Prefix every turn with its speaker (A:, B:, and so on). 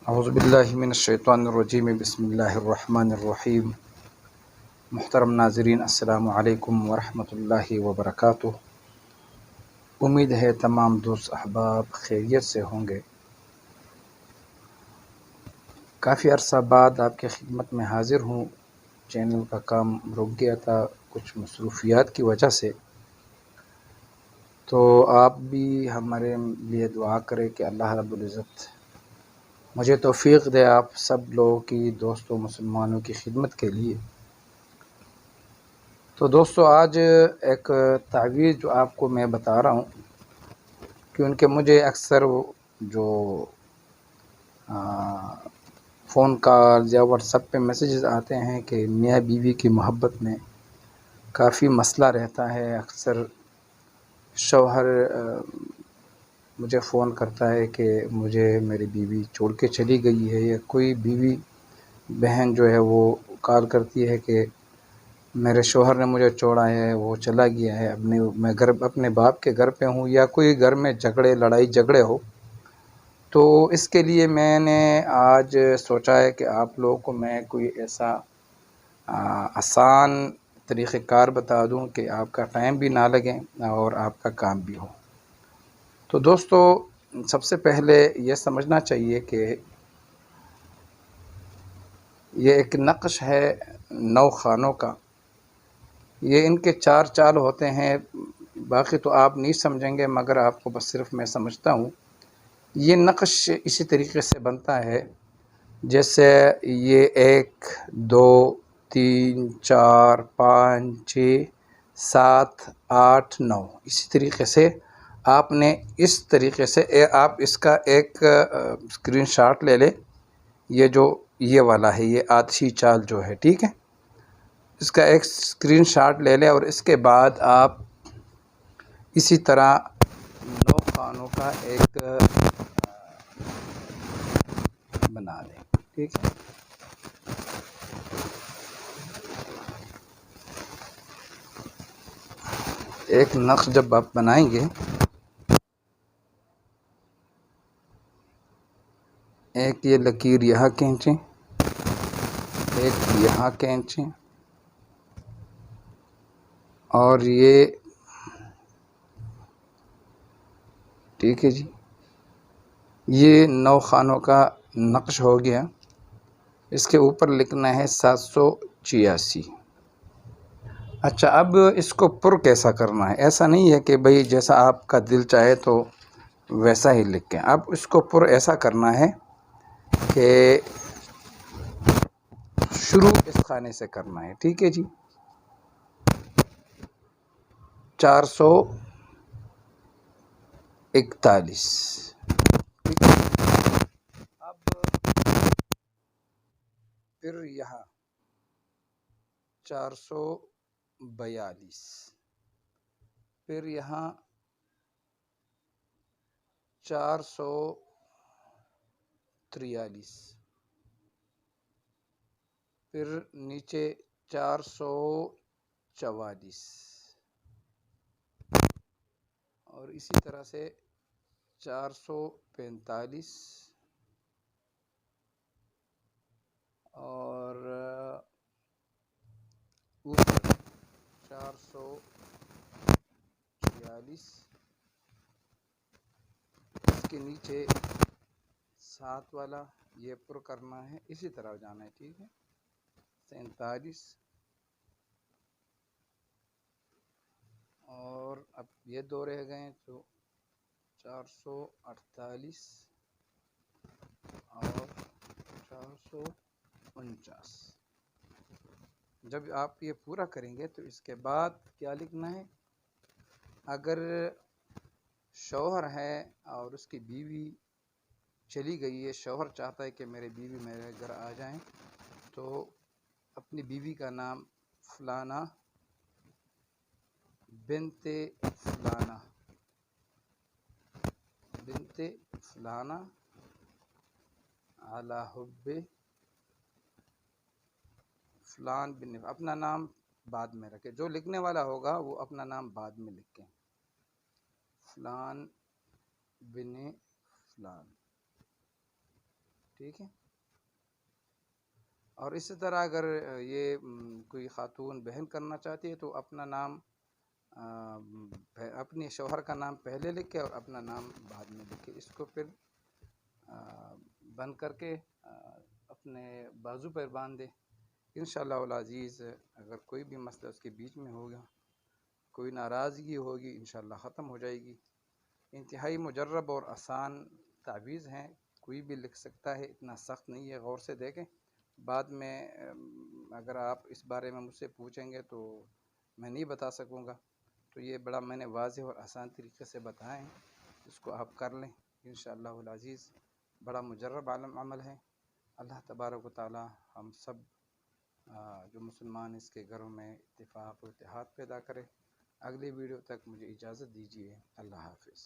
A: اعوذ باللہ من الشیطان الرجیم، بسم اللہ الرحمن الرحیم۔ محترم ناظرین، السلام علیکم ورحمۃ اللہ وبرکاتہ۔ امید ہے تمام دوست احباب خیریت سے ہوں گے۔ کافی عرصہ بعد آپ کی خدمت میں حاضر ہوں۔ چینل کا کام رک گیا تھا کچھ مصروفیات کی وجہ سے، تو آپ بھی ہمارے لیے دعا کریں کہ اللہ رب العزت مجھے توفیق دے آپ سب لوگوں کی، دوستوں مسلمانوں کی خدمت کے لیے۔ تو دوستو، آج ایک تعویذ جو آپ کو میں بتا رہا ہوں، کیونکہ مجھے اکثر جو فون کال یا واٹس ایپ پہ میسیجز آتے ہیں کہ میاں بیوی کی محبت میں کافی مسئلہ رہتا ہے۔ اکثر شوہر مجھے فون کرتا ہے کہ مجھے میری بیوی چھوڑ کے چلی گئی ہے، یا کوئی بیوی بہن جو ہے وہ کال کرتی ہے کہ میرے شوہر نے مجھے چھوڑا ہے، وہ چلا گیا ہے، میں اپنے باپ کے گھر پہ ہوں، یا کوئی گھر میں لڑائی جھگڑے ہو۔ تو اس کے لیے میں نے آج سوچا ہے کہ آپ لوگوں کو میں کوئی ایسا آسان طریقہ کار بتا دوں کہ آپ کا ٹائم بھی نہ لگے اور آپ کا کام بھی ہو۔ تو دوستو، سب سے پہلے یہ سمجھنا چاہیے کہ یہ ایک نقش ہے 9 خانوں کا۔ یہ ان کے 4 چال ہوتے ہیں، باقی تو آپ نہیں سمجھیں گے، مگر آپ کو بس صرف میں سمجھتا ہوں۔ یہ نقش اسی طریقے سے بنتا ہے جیسے یہ 1 2 3 4 5 6 7 8 9، اسی طریقے سے آپ نے اس طریقے سے آپ اس کا ایک اسکرین شاٹ لے لیں۔ یہ والا ہے، یہ آتشی چال جو ہے، ٹھیک ہے، اس کا ایک اسکرین شاٹ لے لیں، اور اس کے بعد آپ اسی طرح 9 خانوں کا ایک بنا لیں، ٹھیک ہے۔ ایک نقش جب آپ بنائیں گے، ایک یہ لکیر یہاں کھینچیں، ایک یہاں کھینچیں، اور یہ، ٹھیک ہے جی، یہ 9 خانوں کا نقش ہو گیا۔ اس کے اوپر لکھنا ہے 786۔ اچھا، اب اس کو پر کیسا کرنا ہے؟ ایسا نہیں ہے کہ بھئی جیسا آپ کا دل چاہے تو ویسا ہی لکھیں۔ اب اس کو پر ایسا کرنا ہے کہ شروع اس خانے سے کرنا ہے، ٹھیک ہے جی۔ 441، ٹھیک ہے۔ اب پھر یہاں 442، پھر یہاں 443، پھر نیچے 444، اور اسی طرح سے 445، اور اوپر 446، اس کے نیچے 7 والا یہ پر کرنا ہے، اسی طرح جانا ہے، ٹھیک ہے۔ 47، اور اب یہ 2 رہ گئے تو 448 اور 449۔ جب آپ یہ پورا کریں گے تو اس کے بعد کیا لکھنا ہے؟ اگر شوہر ہے اور اس کی بیوی چلی گئی ہے، شوہر چاہتا ہے کہ میری بیوی میرے گھر آ جائیں، تو اپنی بیوی کا نام فلانہ بنت فلانہ علی حب فلان بن، اپنا نام بعد میں رکھے، جو لکھنے والا ہوگا وہ اپنا نام بعد میں لکھیں، فلان بن فلان، ٹھیک ہے. اور اسی طرح اگر یہ کوئی خاتون بہن کرنا چاہتی ہے تو اپنا نام اپنے شوہر کا نام پہلے لکھے اور اپنا نام بعد میں لکھے. اس کو پھر بند کر کے اپنے بازو پر باندھ دے. انشاءاللہ العزیز اگر کوئی بھی مسئلہ اس کے بیچ میں ہوگا، کوئی ناراضگی ہوگی، انشاءاللہ ختم ہو جائے گی. انتہائی مجرب اور آسان تعویذ ہیں، کوئی بھی لکھ سکتا ہے، اتنا سخت نہیں ہے. غور سے دیکھیں. بعد میں اگر آپ اس بارے میں مجھ سے پوچھیں گے تو میں نہیں بتا سکوں گا. تو یہ بڑا میں نے واضح اور آسان طریقے سے بتائے ہیں، اس کو آپ کر لیں انشاءاللہ العزیز. بڑا مجرب عمل ہے. اللہ تبارک و تعالی ہم سب جو مسلمان اس کے گھروں میں اتفاق و اتحاد پیدا کرے. اگلی ویڈیو تک مجھے اجازت دیجیے. اللہ حافظ.